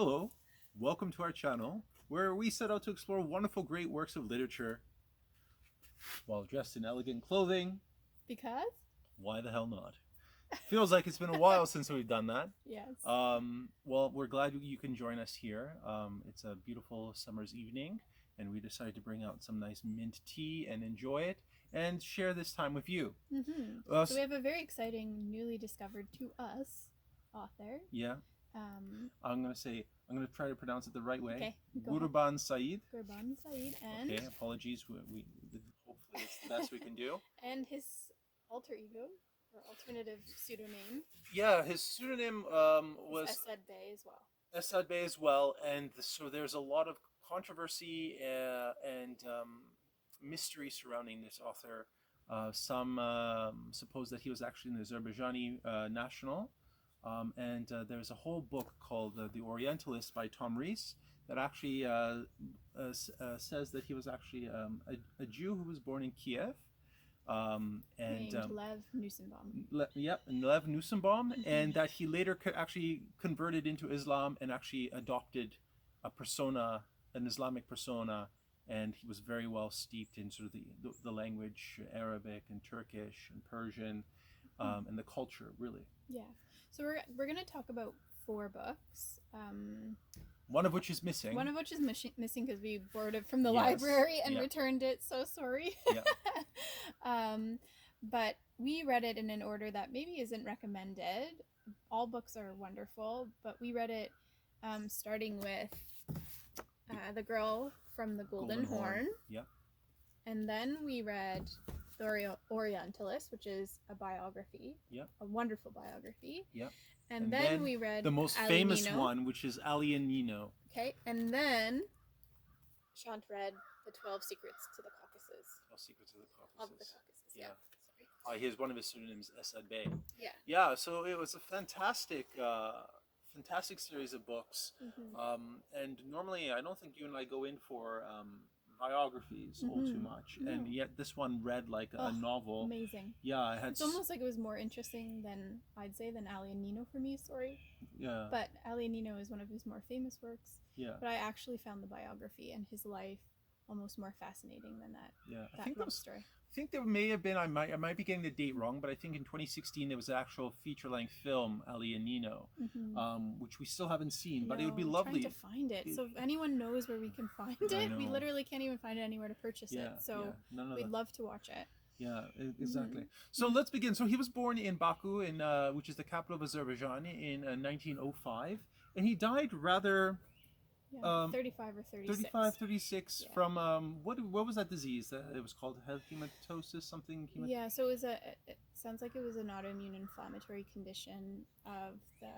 Hello, welcome to our channel, where we set out to explore wonderful, great works of literature while dressed in elegant clothing. Because? Why the hell not? Feels like it's been a while since we've done that. Yes. Well, we're glad you can join us here. It's a beautiful summer's evening, and we decided to bring out some nice mint tea and enjoy it and share this time with you. So we have a very exciting, newly discovered to us author. Yeah. I'm gonna try to pronounce it the right way. Okay, Kurban Said. Kurban Said, and Okay, apologies. We hopefully it's the best we can do. and his alter ego or alternative pseudonym. Yeah, his pseudonym was Essad Bey as well. Essad Bey as well, and so there's a lot of controversy and mystery surrounding this author. Some suppose that he was actually an Azerbaijani national. And there's a whole book called The Orientalist by Tom Rees that actually says that he was actually a Jew who was born in Kiev. Named Lev Nussimbaum. Lev Nussimbaum, and that he later actually converted into Islam and actually adopted a persona, an Islamic persona, and he was very well steeped in sort of the language, Arabic and Turkish and Persian, and the culture, really. Yeah. So we're going to talk about 4 books. One of which is missing. One of which is missing because we borrowed it from the library and returned it. So sorry. Yeah. But we read it in an order that maybe isn't recommended. All books are wonderful, but we read it starting with The Girl from the Golden Horn. Yep. And then we read The Orientalist, which is a biography. Yep. A wonderful biography. Yep. And then we read the most famous one, which is Ali and Nino. Okay. And then Shant read The 12 Secrets to the Caucasus. 12 Secrets of the Caucasus. Of the Caucasus, yeah. Sorry. Here's one of his pseudonyms, Essad Bey. Yeah. Yeah, so it was a fantastic series of books. And normally I don't think you and I go in for biographies all too much, and yet this one read like a novel. Amazing. Yeah, it's almost like it was more interesting than I'd say than Ali and Nino for me. Sorry. Yeah. But Ali and Nino is one of his more famous works. Yeah. But I actually found the biography and his life almost more fascinating than that. Yeah. I think story. I think there may have been, I might be getting the date wrong, but I think in 2016 there was an actual feature-length film, Ali and Nino, which we still haven't seen, but it would be lovely. I'm trying to find it. So if anyone knows where we can find it, we literally can't even find it anywhere to purchase it. So we'd love to watch it. Yeah, exactly. So let's begin. So he was born in Baku, which is the capital of Azerbaijan, in 1905, and he died rather... 35 or 36. 35, 36 from what was that disease? It was called hematosis something. Yeah, so it sounds like it was an autoimmune inflammatory condition of the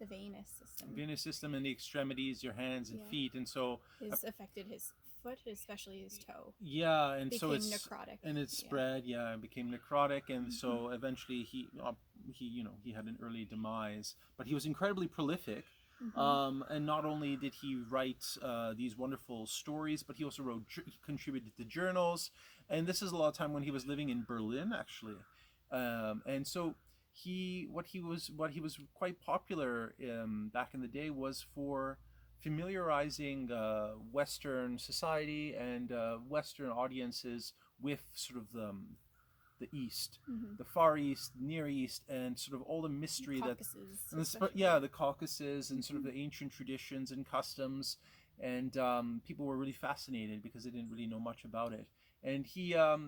venous system. Venous system and the extremities, your hands and feet, and so it's affected his foot, especially his toe. Yeah, and so it's necrotic. And it spread. Yeah, it became necrotic, and so eventually he had an early demise. But he was incredibly prolific. And not only did he write these wonderful stories, but he also contributed to journals. And this is a lot of time when he was living in Berlin, actually. And so what he was quite popular back in the day was for familiarizing Western society and Western audiences with sort of the East, the Far East, Near East, and sort of all the mystery the Caucasus and sort of the ancient traditions and customs, and people were really fascinated because they didn't really know much about it. And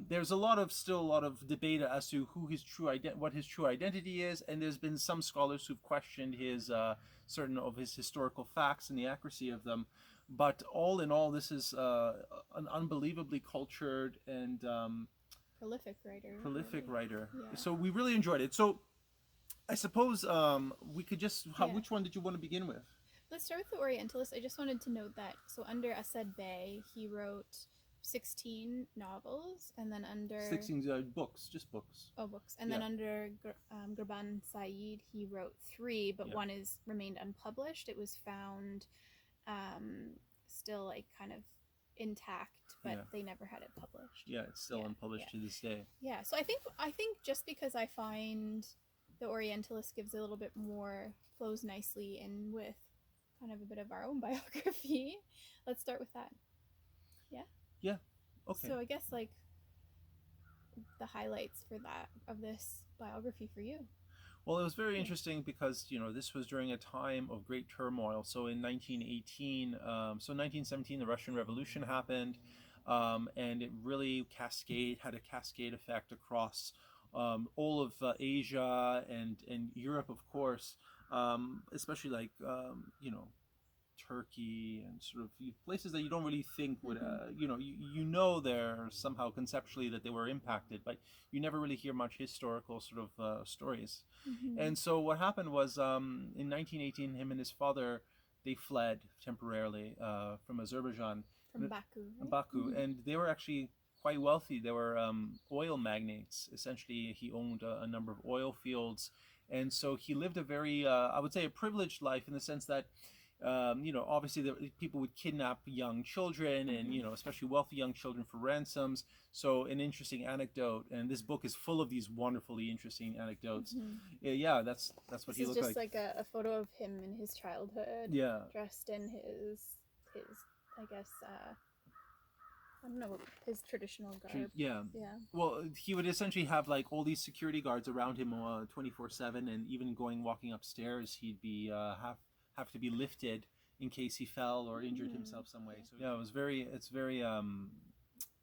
there's still a lot of debate as to what his true identity is, and there's been some scholars who've questioned his certain of his historical facts and the accuracy of them. But all in all, this is an unbelievably cultured and prolific writer. Yeah. So we really enjoyed it. So I suppose we could just which one did you want to begin with? Let's start with The Orientalist. I just wanted to note that under Essad Bey he wrote 16 novels, and then under 16 books, just books. Oh, books. And then under Kurban Said he wrote 3, but one remained unpublished. It was found still like kind of intact, but they never had it published. Yeah, it's still unpublished to this day. Yeah, so I think just because I find the Orientalist gives a little bit more, flows nicely in with kind of a bit of our own biography. Let's start with that. Yeah. Yeah. Okay. So I guess like the highlights for that of this biography for you. Well, it was very interesting because this was during a time of great turmoil. So in 1918, 1917, the Russian Revolution happened, and it really had a cascade effect across all of Asia and Europe, of course, especially like Turkey and sort of places that you don't really think would, they're somehow conceptually that they were impacted, but you never really hear much historical sort of stories. And so what happened was in 1918, him and his father, they fled temporarily from Azerbaijan. From Baku. Right? Baku, and they were actually quite wealthy. They were oil magnates. Essentially, he owned a number of oil fields, and so he lived a very, I would say, a privileged life in the sense that obviously people would kidnap young children and, especially wealthy young children for ransoms. So an interesting anecdote, and this book is full of these wonderfully interesting anecdotes. Yeah, that's what he looked like. This is just like a photo of him in his childhood. Yeah. Dressed in his I guess, I don't know, his traditional garb. Yeah. Yeah. Well, he would essentially have like all these security guards around him 24/7, and even walking upstairs, he'd be have to be lifted in case he fell or injured himself some way. So yeah, it's very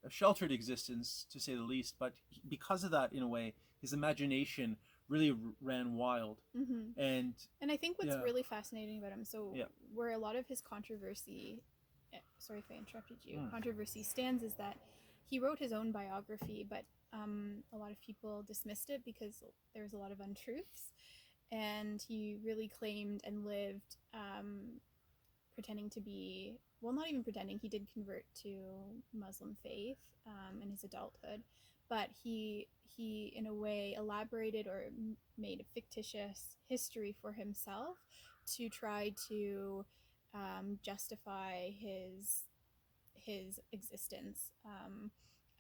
a sheltered existence to say the least. But because of that, in a way, his imagination really ran wild. And I think what's really fascinating about him, where a lot of his controversy, sorry if I interrupted you, controversy stands is that he wrote his own biography, but a lot of people dismissed it because there was a lot of untruths. And he really claimed and lived pretending to be, well, not even pretending, he did convert to Muslim faith in his adulthood, but he in a way elaborated or made a fictitious history for himself to try to justify his existence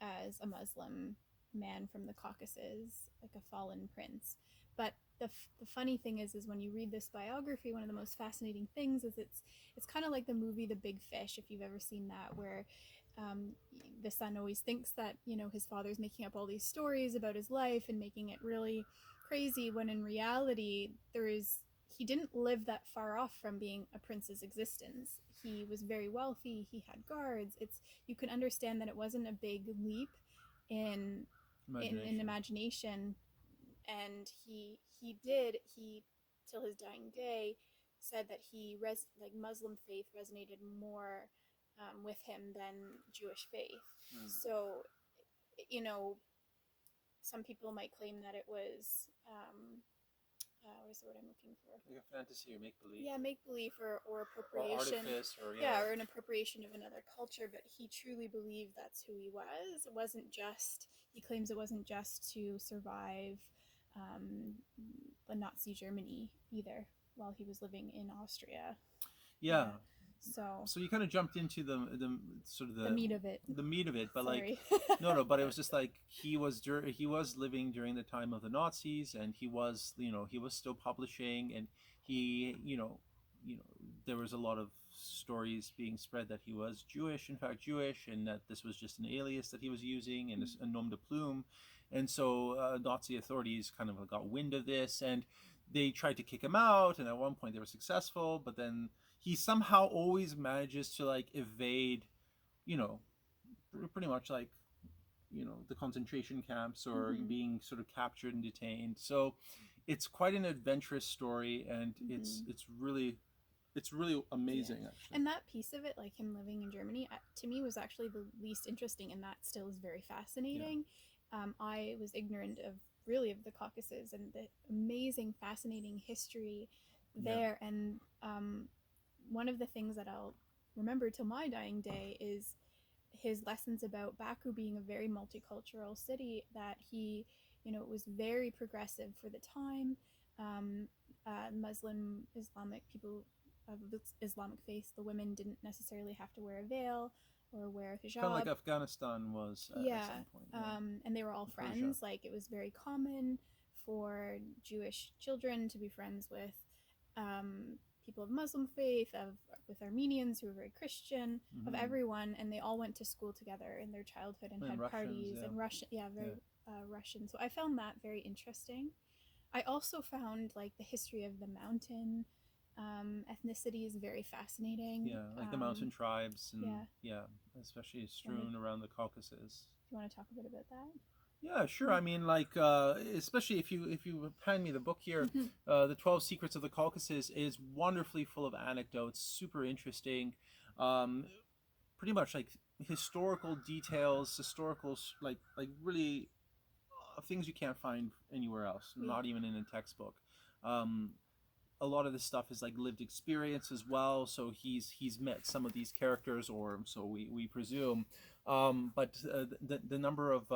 as a Muslim man from the Caucasus, like a fallen prince. But the funny thing is when you read this biography, one of the most fascinating things is it's kind of like the movie The Big Fish, if you've ever seen that, where the son always thinks that his father's making up all these stories about his life and making it really crazy, when in reality he didn't live that far off from being a prince's existence. He was very wealthy, he had guards. You can understand that it wasn't a big leap in imagination. And he till his dying day said that Muslim faith resonated more with him than Jewish faith. So some people might claim that it was what is the word I'm looking for? Like a fantasy or make believe. Yeah, make believe or appropriation. Or artifice, or an appropriation of another culture. But he truly believed that's who he was. It wasn't just. He claims it wasn't just to survive the Nazi Germany either, while he was living in Austria. Yeah. So you kind of jumped into the sort of the meat of it. The meat of it, but Sorry. like no, but it was just like he was living during the time of the Nazis, and he was still publishing, and he there was a lot of stories being spread that he was Jewish, in fact Jewish, and that this was just an alias that he was using and a nom de plume. And so Nazi authorities kind of got wind of this, and they tried to kick him out, and at one point they were successful, but then he somehow always manages to like evade, pretty much like, the concentration camps or being sort of captured and detained. So it's quite an adventurous story, and it's really amazing, actually. And that piece of it, like him living in Germany, to me was actually the least interesting, and that still is very fascinating. I was ignorant of the Caucasus and the amazing, fascinating history there. And one of the things that I'll remember till my dying day is his lessons about Baku being a very multicultural city, that he, it was very progressive for the time. Muslim, Islamic people of Islamic faith, the women didn't necessarily have to wear a veil or wear hijab. Kind of like Afghanistan was at some point. And they were all friends. Like, it was very common for Jewish children to be friends with people of Muslim faith, with Armenians who were very Christian, of everyone, and they all went to school together in their childhood and had Russians, parties yeah. and Russian, very Russian. So I found that very interesting. I also found like the history of the mountain ethnicity is very fascinating. Yeah, like the mountain tribes, and yeah. especially strewn around the Caucasus. Do you want to talk a bit about that? Yeah, sure. I mean, like, especially if you hand me the book here, the 12 Secrets of the Caucasus is wonderfully full of anecdotes, super interesting, pretty much like historical details, like really things you can't find anywhere else, not even in a textbook. A lot of this stuff is like lived experience as well. So he's met some of these characters, or so we presume. But the number of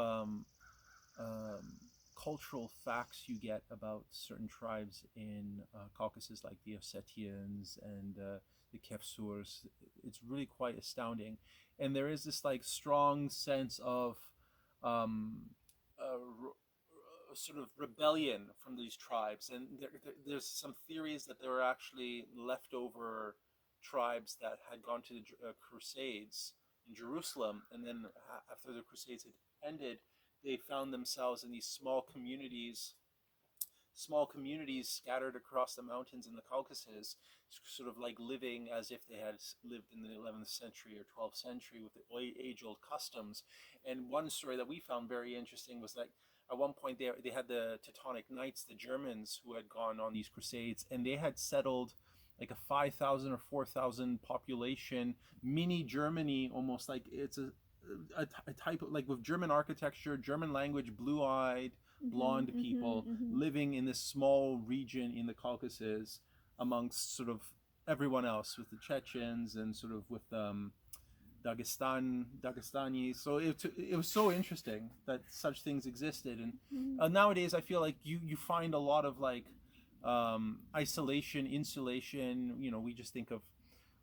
cultural facts you get about certain tribes in Caucasus, like the Ossetians and the Kefsurs, it's really quite astounding. And there is this like strong sense of um, sort of rebellion from these tribes, and there's some theories that there were actually leftover tribes that had gone to the Crusades in Jerusalem, and then after the Crusades had ended, they found themselves in these small communities scattered across the mountains in the Caucasus, sort of like living as if they had lived in the 11th century or 12th century with the age-old customs. And one story that we found very interesting was that at one point they had the Teutonic Knights, the Germans, who had gone on these crusades, and they had settled like a 5,000 or 4,000 population mini Germany, almost like it's a type of, like, with German architecture, German language, blue-eyed, blonde people living in this small region in the Caucasus amongst sort of everyone else, with the Chechens and sort of with Dagestani. So it was so interesting that such things existed. And nowadays I feel like you find a lot of like isolation, insulation. We just think of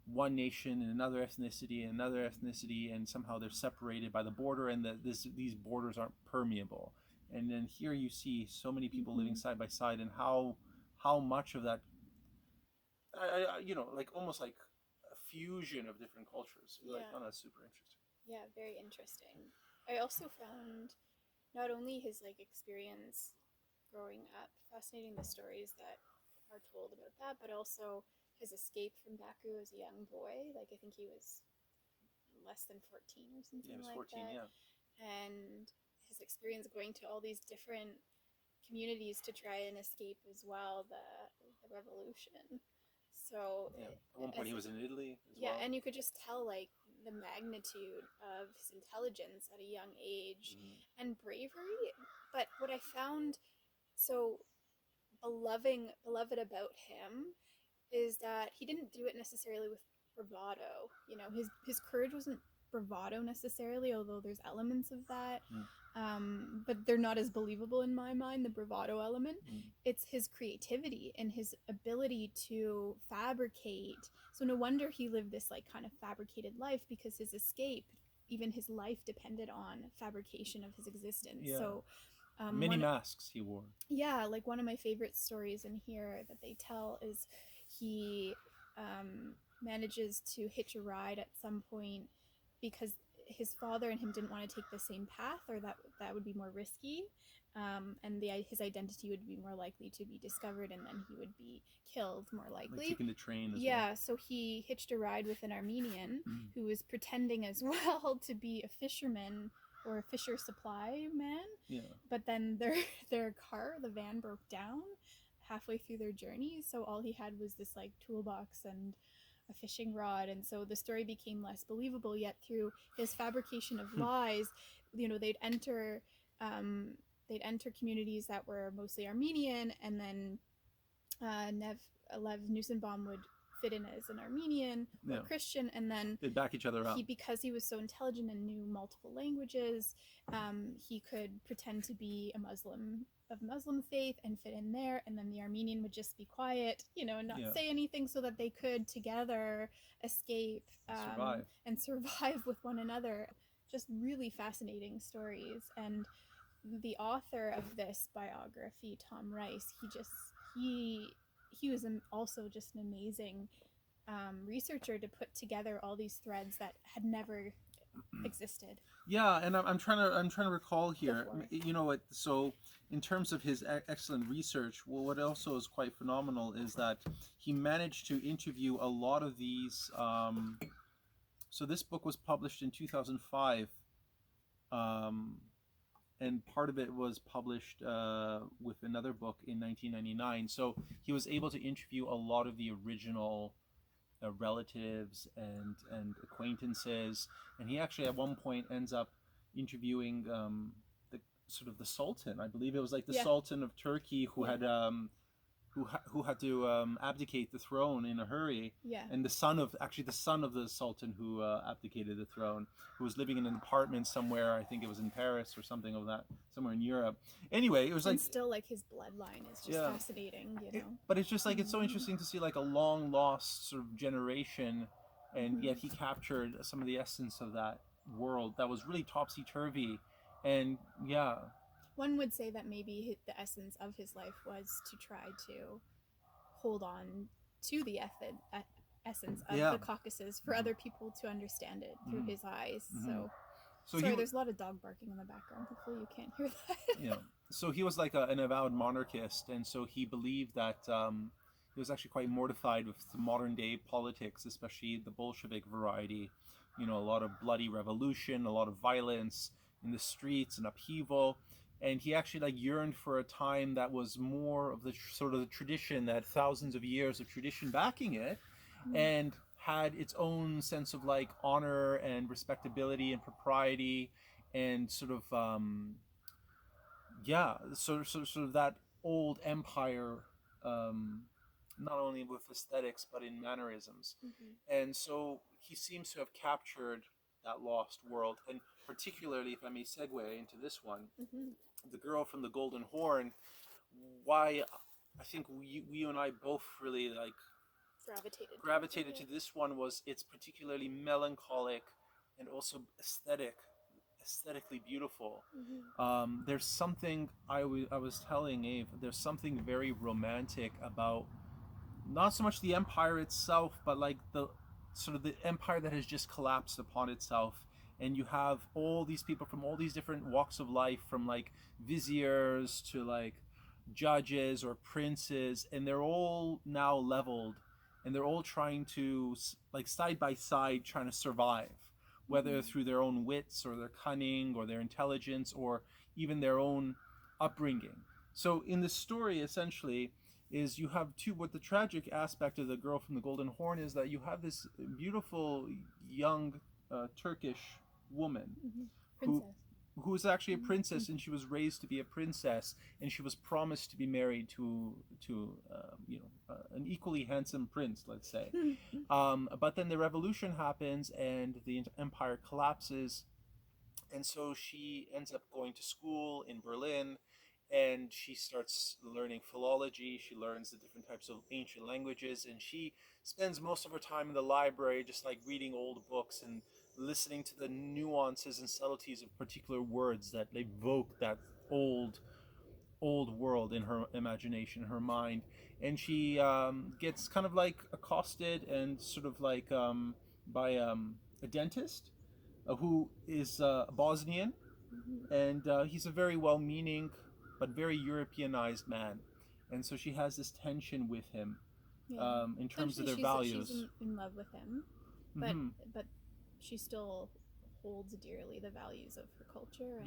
one nation and another ethnicity, and somehow they're separated by the border, and these borders aren't permeable. And then here you see so many people living side by side, and how much of that, like almost like a fusion of different cultures. I found that super interesting. Yeah, very interesting. I also found not only his like experience growing up, fascinating the stories that are told about that, but also his escape from Baku as a young boy. Like I think he was less than 14 or something he was like 14, that. yeah. And his experience going to all these different communities to try and escape as well the revolution. So at one point he was in Italy as well. And you could just tell like the magnitude of his intelligence at a young age and bravery. But what I found so beloved about him is that he didn't do it necessarily with bravado. His courage wasn't bravado necessarily, although there's elements of that. But they're not as believable in my mind, the bravado element. It's his creativity and his ability to fabricate. So no wonder he lived this like kind of fabricated life, because his escape, even his life, depended on fabrication of his existence. So many masks he wore. Yeah, like one of my favorite stories in here that they tell is he manages to hitch a ride at some point because his father and him didn't want to take the same path, or that would be more risky, and his identity would be more likely to be discovered, and then he would be killed more likely. Like taking the train as well. So he hitched a ride with an Armenian who was pretending as well to be a fisherman or a fisher supply man. But then their car, the van, broke down halfway through their journey, so all he had was this like toolbox and a fishing rod, and so the story became less believable. Yet through his fabrication of lies, they'd enter communities that were mostly Armenian, and then Lev Nussimbaum would fit in as an Armenian or Christian, and then they'd back each other up. Because he was so intelligent and knew multiple languages, he could pretend to be a Muslim of Muslim faith and fit in there, and then the Armenian would just be quiet, and not say anything, so that they could together escape and survive with one another. Just really fascinating stories. And the author of this biography, Tom Rice, he was also just an amazing researcher to put together all these threads that had never existed. Yeah, and I'm trying to recall here. You know what? So in terms of his excellent research, well, what also is quite phenomenal is that he managed to interview a lot of these. So this book was published in 2005, and part of it was published with another book in 1999. So he was able to interview a lot of the original relatives and acquaintances, and he actually at one point ends up interviewing the sort of the Sultan. I believe it was like the Sultan of Turkey who had who had to abdicate the throne in a hurry. Yeah. And the son of the Sultan who abdicated the throne, who was living in an apartment somewhere. I think it was in Paris or something of that, somewhere in Europe. Anyway, it was and still like his bloodline is just fascinating, you know. But it's just like it's so interesting to see like a long lost sort of generation, and yet he captured some of the essence of that world that was really topsy turvy, and yeah. One would say that maybe the essence of his life was to try to hold on to the essence of the Caucasus for other people to understand it through his eyes. So sorry, there's a lot of dog barking in the background. Hopefully you can't hear that. Yeah. So he was like an avowed monarchist, and so he believed that he was actually quite mortified with the modern day politics, especially the Bolshevik variety. You know, a lot of bloody revolution, a lot of violence in the streets and upheaval. And he actually like yearned for a time that was more of the sort of the tradition, that thousands of years of tradition backing it, and had its own sense of like honor and respectability and propriety, and sort of sort of that old empire, not only with aesthetics but in mannerisms. And so he seems to have captured that lost world, and particularly, if I may segue into this one, the girl from the Golden Horn. Why I think we and I both really like gravitated to this one was it's particularly melancholic and also aesthetically beautiful. There's something I was telling Ave, there's something very romantic about not so much the empire itself, but like the sort of the empire that has just collapsed upon itself, and you have all these people from all these different walks of life, from like viziers to like judges or princes, and they're all now leveled, and they're all trying to like side by side trying to survive, whether through their own wits or their cunning or their intelligence or even their own upbringing. So in the story, essentially, is you have what the tragic aspect of the girl from the Golden Horn is that you have this beautiful young Turkish woman who is actually a princess, and she was raised to be a princess, and she was promised to be married to an equally handsome prince, let's say. But then the revolution happens and the empire collapses, and so she ends up going to school in Berlin, and she starts learning philology. She learns the different types of ancient languages, and she spends most of her time in the library just like reading old books and listening to the nuances and subtleties of particular words that evoke that old world in her imagination, her mind. And she gets kind of like accosted and sort of like by a dentist who is Bosnian, and he's a very well-meaning but very Europeanized man, and so she has this tension with him in terms of their values. She's in love with him, but she still holds dearly the values of her culture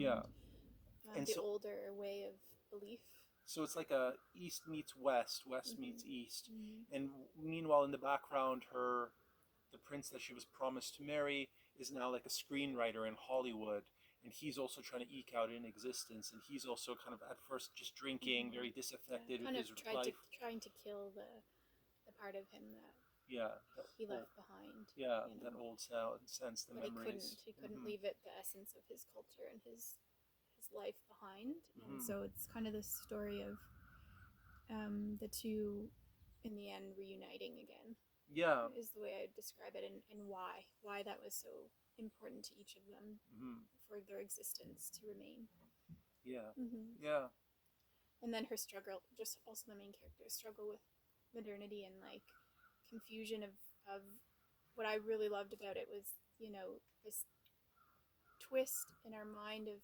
and the older way of belief. So it's like a East meets West, West meets East, and meanwhile in the background, the prince that she was promised to marry is now like a screenwriter in Hollywood, and he's also trying to eke out an existence, and he's also kind of at first just drinking, very disaffected with his life. Trying to kill the part of him that he left behind. Yeah, that old sense, the but memories. He couldn't leave it, the essence of his culture and his life behind. And so it's kind of this story of the two in the end reuniting again. Yeah, is the way I would describe it, and why that was so important to each of them for their existence to remain. Yeah. Hmm. Yeah. And then her struggle, just also the main character's struggle with modernity and like confusion of what I really loved about it was, this twist in our mind of,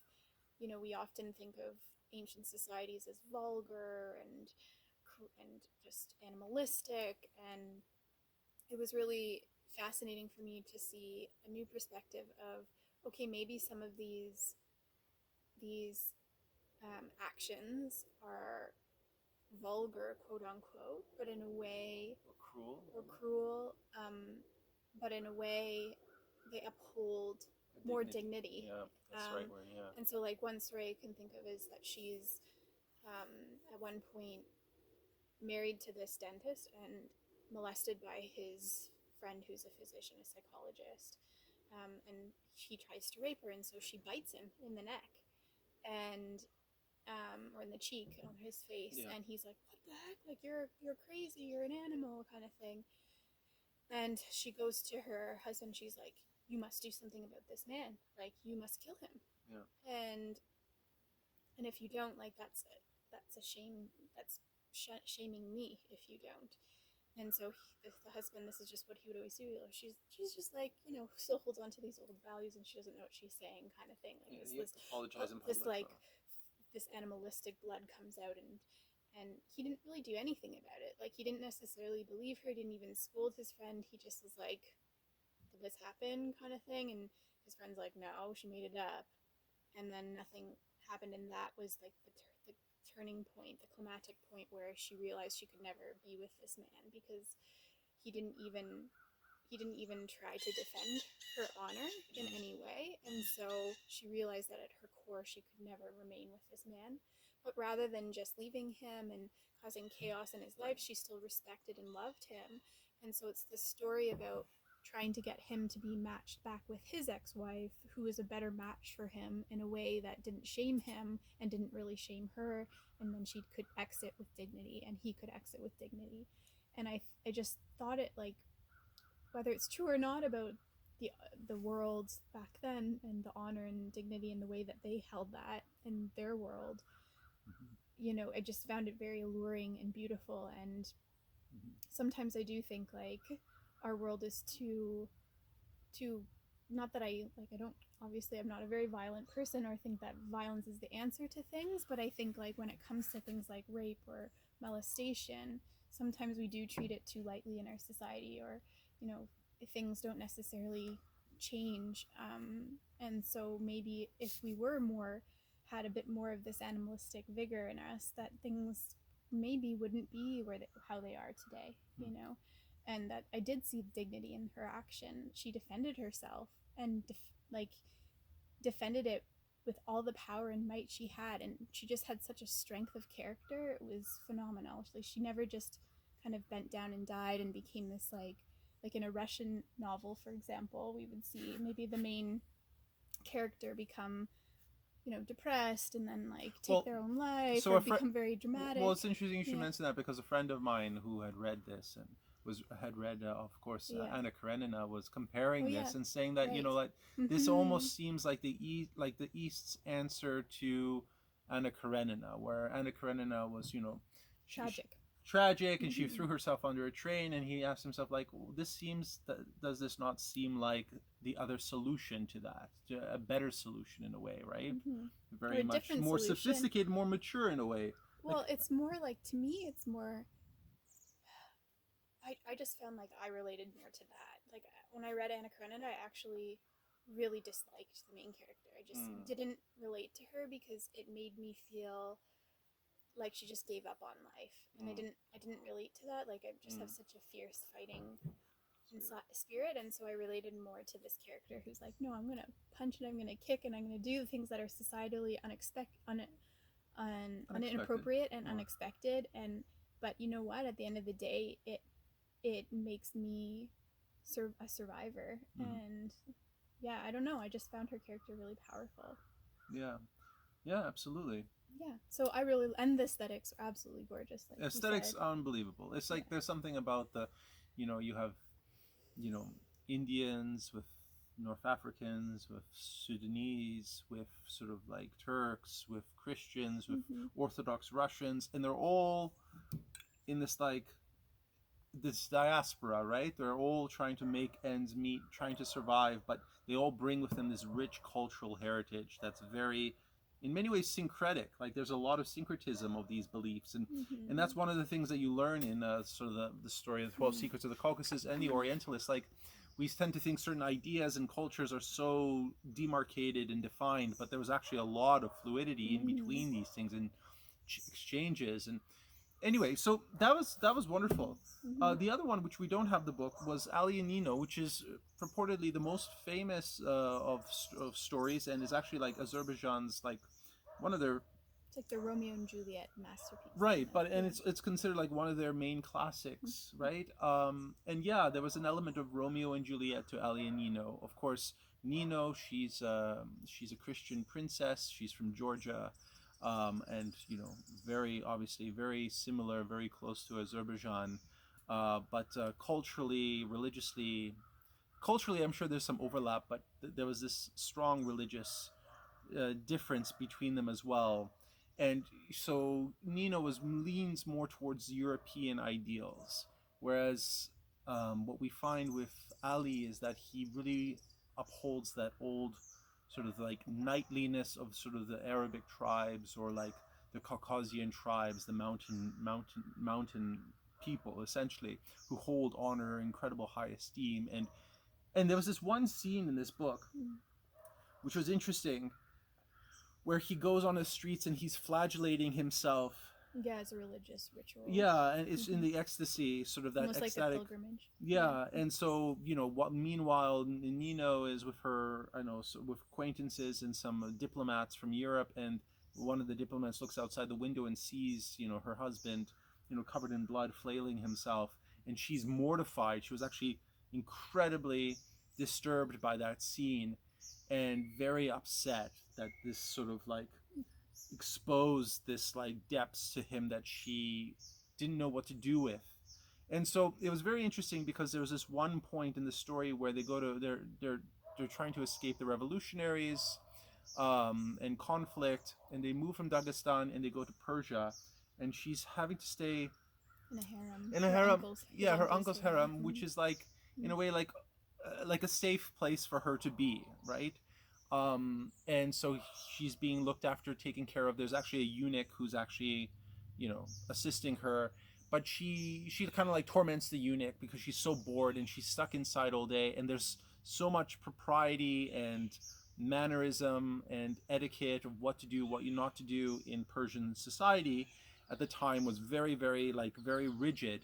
we often think of ancient societies as vulgar and just animalistic, and it was really fascinating for me to see a new perspective of, okay, maybe some of these actions are vulgar, quote unquote, but in a way, Or cruel. or cruel, but in a way they uphold more dignity. Yeah, that's the right word. Yeah. And so, like, one story I can think of is that she's at one point married to this dentist and molested by his friend who's a physician, a psychologist. And he tries to rape her, and so she bites him in the neck and or in the cheek on his face, Yeah. and he's like, "What the heck? Like, you're crazy. You're an animal," kind of thing. And she goes to her husband. She's like, "You must do something about this man. Like, you must kill him. Yeah. And if you don't, like, that's a shame. That's shaming me if you don't." And so the husband, this is just what he would always do. She's just like, still holds on to these old values, and she doesn't know what she's saying, kind of thing. Like, Yeah, you have to apologize in this public. like this animalistic blood comes out, and he didn't really do anything about it. Like, he didn't necessarily believe her. He didn't even scold his friend. He just was like, "Did this happen?" kind of thing. And his friend's like, "No, she made it up." And then nothing happened, and that was like the turning point, the climactic point where she realized she could never be with this man because he didn't even he didn't even try to defend her honor in any way. And so she realized that at her core she could never remain with this man. But rather than just leaving him and causing chaos in his life, she still respected and loved him. And so it's this story about trying to get him to be matched back with his ex-wife, who is a better match for him in a way that didn't shame him and didn't really shame her, and then she could exit with dignity and he could exit with dignity. And I just thought it, like, whether it's true or not about the world back then and the honor and dignity and the way that they held that in their world, I just found it very alluring and beautiful. And sometimes I do think, like, our world is too not that I don't, obviously I'm not a very violent person or think that violence is the answer to things, but I think, like, when it comes to things like rape or molestation, sometimes we do treat it too lightly in our society, or things don't necessarily change. And so maybe if we were more had a bit more of this animalistic vigor in us, that things maybe wouldn't be how they are today, and that I did see dignity in her action. She defended herself and defended it with all the power and might she had, and she just had such a strength of character. It was phenomenal. She never just kind of bent down and died and became this, like in a Russian novel, for example, we would see maybe the main character become depressed and then, like, take their own life, or become very dramatic. Well, it's interesting you should mention that, because a friend of mine who had read this and had read, of course, Anna Karenina, was comparing this and saying that like this almost seems like the East's answer to Anna Karenina, where Anna Karenina was tragic, and she threw herself under a train, and he asked himself, like, does this not seem like the other solution to that, a better solution in a way, right? Very much more sophisticated, more mature in a way. Well, it's more like, to me, it's more, I just found like I related more to that. Like, when I read Anna Karenina, I actually really disliked the main character. I just didn't relate to her because it made me feel like she just gave up on life, and I didn't relate to that. Like, I just have such a fierce fighting spirit, and so I related more to this character who's like, no, I'm gonna punch and I'm gonna kick and I'm gonna do things that are societally inappropriate and unexpected. And but you know what, at the end of the day, it makes me a survivor. And yeah, I don't know, I just found her character really powerful. Yeah, absolutely. Yeah, so I really, and the aesthetics are absolutely gorgeous. Like, aesthetics unbelievable. It's like there's something about the, you have, Indians with North Africans, with Sudanese, with sort of like Turks, with Christians, with Orthodox Russians, and they're all in this like this diaspora, right? They're all trying to make ends meet, trying to survive, but they all bring with them this rich cultural heritage that's very, in many ways, syncretic. Like there's a lot of syncretism of these beliefs, and that's one of the things that you learn in sort of the story of the 12 Secrets of the Caucasus and the Orientalists. Like we tend to think certain ideas and cultures are so demarcated and defined, but there was actually a lot of fluidity in between these things and exchanges. And anyway, so that was wonderful. The other one, which we don't have the book, was Ali and Nino, which is purportedly the most famous of stories, and is actually like Azerbaijan's like one of their It's like the Romeo and Juliet masterpiece. right, but and it's considered like one of their main classics, right? And yeah, there was an element of Romeo and Juliet to Ali and Nino. Of course, Nino, she's a Christian princess. She's from Georgia. And very obviously very similar, very close to Azerbaijan, but culturally, religiously, I'm sure there's some overlap, but there was this strong religious difference between them as well. And so Nino leans more towards European ideals, whereas what we find with Ali is that he really upholds that old sort of like knightliness of sort of the Arabic tribes, or like the Caucasian tribes, the mountain people, essentially, who hold honor, incredible high esteem. And there was this one scene in this book which was interesting, where he goes on the streets and he's flagellating himself. Yeah, it's a religious ritual. Yeah, and it's in the ecstasy, sort of that almost ecstatic. like the pilgrimage. Yeah, and so what? Meanwhile, Nino is with her, with acquaintances and some diplomats from Europe, and one of the diplomats looks outside the window and sees, her husband, covered in blood, flailing himself, and she's mortified. She was actually incredibly disturbed by that scene, and very upset that this sort of like exposed this like depths to him that she didn't know what to do with. And so it was very interesting, because there was this one point in the story where they go to they're trying to escape the revolutionaries and conflict, and they move from Dagestan and they go to Persia, and she's having to stay in a harem. In a harem, yeah, her uncle's harem, which is like in a way like a safe place for her to be, right? And so she's being looked after, taken care of. There's actually a eunuch who's actually, assisting her, but she kind of like torments the eunuch because she's so bored and she's stuck inside all day. And there's so much propriety and mannerism and etiquette of what to do, what you not to do in Persian society at the time was very, very very rigid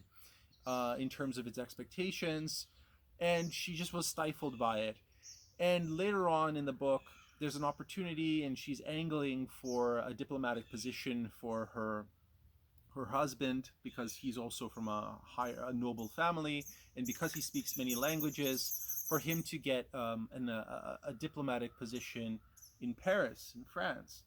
in terms of its expectations, and she just was stifled by it. And later on in the book, there's an opportunity, and she's angling for a diplomatic position for her husband, because he's also from a noble family, and because he speaks many languages, for him to get a diplomatic position in Paris, in France.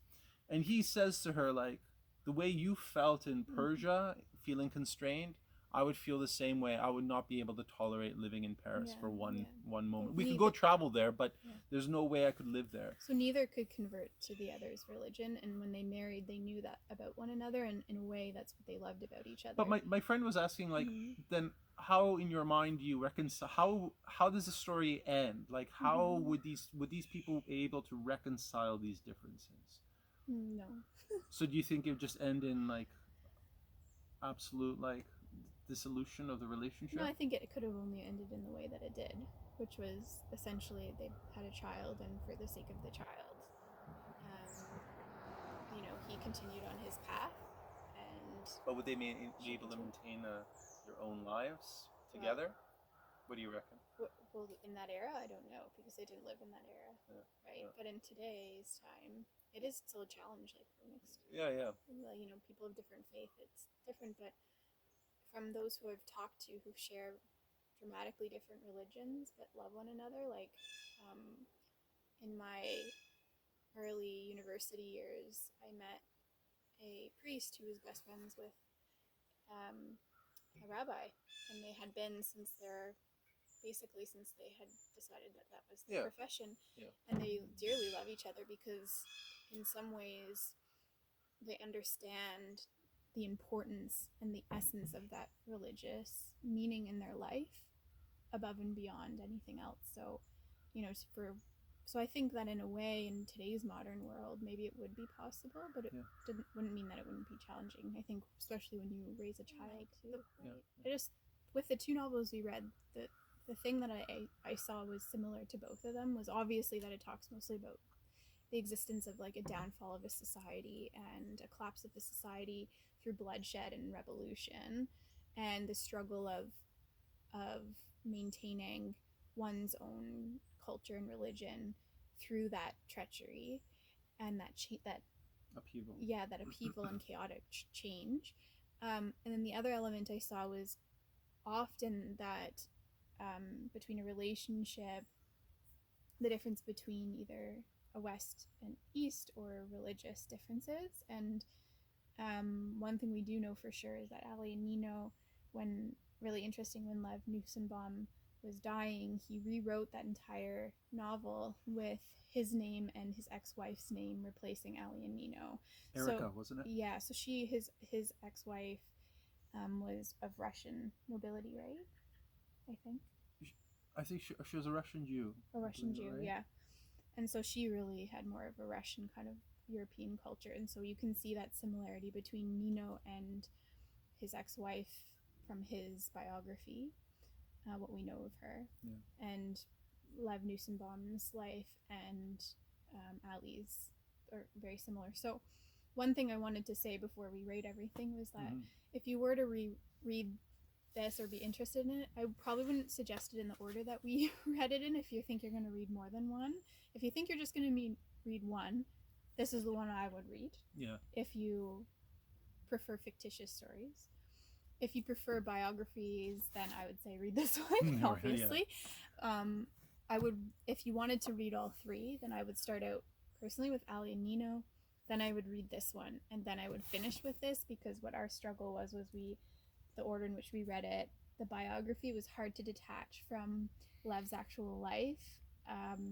And he says to her, like, the way you felt in Persia, feeling constrained, I would feel the same way. I would not be able to tolerate living in Paris for one moment. We could go travel there, but there's no way I could live there. So neither could convert to the other's religion, and when they married, they knew that about one another, and in a way, that's what they loved about each other. But my friend was asking, like, then how in your mind do you reconcile? How does the story end? Like, how would these people be able to reconcile these differences? No. So do you think it would just end in like absolute like dissolution of the relationship? No, I think it could have only ended in the way that it did, which was essentially they had a child, and for the sake of the child, he continued on his path. And but would they be able to maintain their own lives together? What do you reckon? Well, in that era, I don't know, because they didn't live in that era, right? Yeah. But in today's time, it is still a challenge, like for mixed. Yeah. People of different faith, it's different, but from those who I've talked to who share dramatically different religions but love one another, like in my early university years, I met a priest who was best friends with a rabbi, and they had been since their basically since they had decided that that was Yeah. their profession. Yeah. And they dearly love each other because in some ways they understand the importance and the essence of that religious meaning in their life above and beyond anything else. So, you know, so I think that in a way, in today's modern world, maybe it would be possible, but it wouldn't mean that it wouldn't be challenging. I think, especially when you raise a child too. I just, with the two novels we read, the thing that I saw was similar to both of them was obviously that it talks mostly about the existence of like a downfall of a society and a collapse of the society through bloodshed and revolution, and the struggle of maintaining one's own culture and religion through that treachery and that Upheaval. Yeah, that upheaval and chaotic change. And then the other element I saw was often that between a relationship, the difference between either a West and East or religious differences. And one thing we do know for sure is that Ali and Nino, when Lev Nussimbaum was dying, he rewrote that entire novel with his name and his ex-wife's name replacing Ali and Nino. Erica, wasn't it? Yeah, so his ex-wife was of Russian nobility, right? I think she was a Russian Jew. A Russian Jew, right? Yeah. And so she really had more of a Russian kind of European culture. And so you can see that similarity between Nino and his ex-wife from his biography, what we know of her, and Lev Nussimbaum's life and Ali's are very similar. So one thing I wanted to say before we rate everything was that if you were to read this or be interested in it, I probably wouldn't suggest it in the order that we read it in if you think you're going to read more than one. If you think you're just going to read one, this is the one I would read. Yeah. If you prefer fictitious stories. If you prefer biographies, then I would say read this one, obviously. Yeah. I would, if you wanted to read all three, then I would start out personally with Ali and Nino, then I would read this one, and then I would finish with this, because what our struggle was the order in which we read it, the biography was hard to detach from Lev's actual life.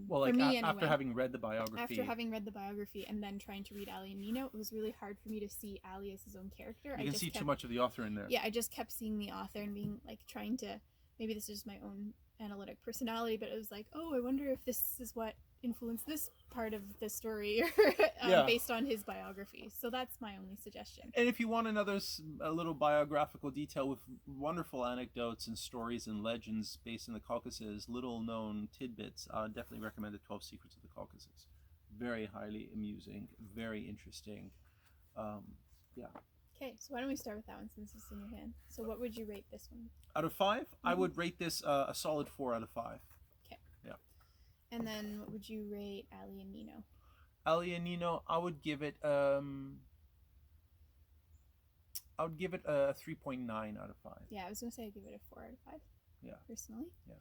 Well, like, for me, after having read the biography and then trying to read Ali and Nino, it was really hard for me to see Ali as his own character. You can see too much of the author in there. Yeah, I just kept seeing the author and being like trying to, maybe this is just my own analytic personality, but it was like, oh, I wonder if this is what influenced this part of the story based on his biography. So that's my only suggestion. And if you want a little biographical detail with wonderful anecdotes and stories and legends based in the Caucasus, little known tidbits, I definitely recommend the 12 Secrets of the Caucasus. Very highly amusing, very interesting. Okay, so why don't we start with that one since it's in your hand. So what would you rate this one? Out of 5? I would rate this a solid 4 out of 5. And then what would you rate Ali and Nino? Ali and Nino, I would give it a 3.9 out of 5. Yeah, I was gonna say I'd give it a 4 out of 5. Yeah. Personally. Yeah.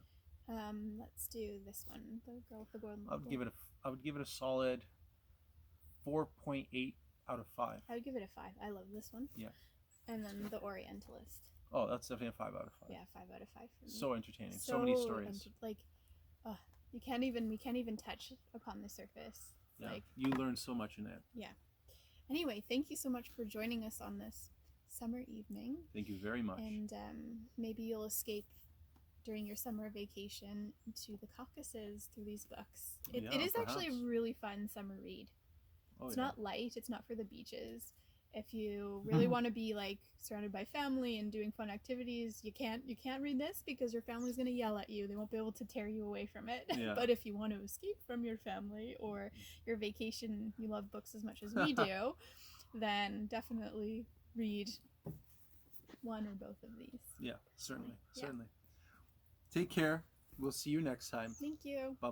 Let's do this one. The Girl with the Golden Label. I would give it a solid 4.8 out of 5. I would give it a 5. I love this one. Yeah. And then The Orientalist. Oh, that's definitely a 5 out of 5. Yeah, 5 out of 5 for me. So entertaining. So many stories. We can't even touch upon the surface. Yeah, you learn so much in it. Yeah. Anyway, thank you so much for joining us on this summer evening. Thank you very much. And maybe you'll escape during your summer vacation to the Caucasus through these books. It is perhaps actually a really fun summer read. It's not light. It's not for the beaches. If you really want to be like surrounded by family and doing fun activities, you can't read this because your family's going to yell at you. They won't be able to tear you away from it. Yeah. But if you want to escape from your family or your vacation, you love books as much as we do, then definitely read one or both of these. Yeah, certainly. Take care. We'll see you next time. Thank you. Bye.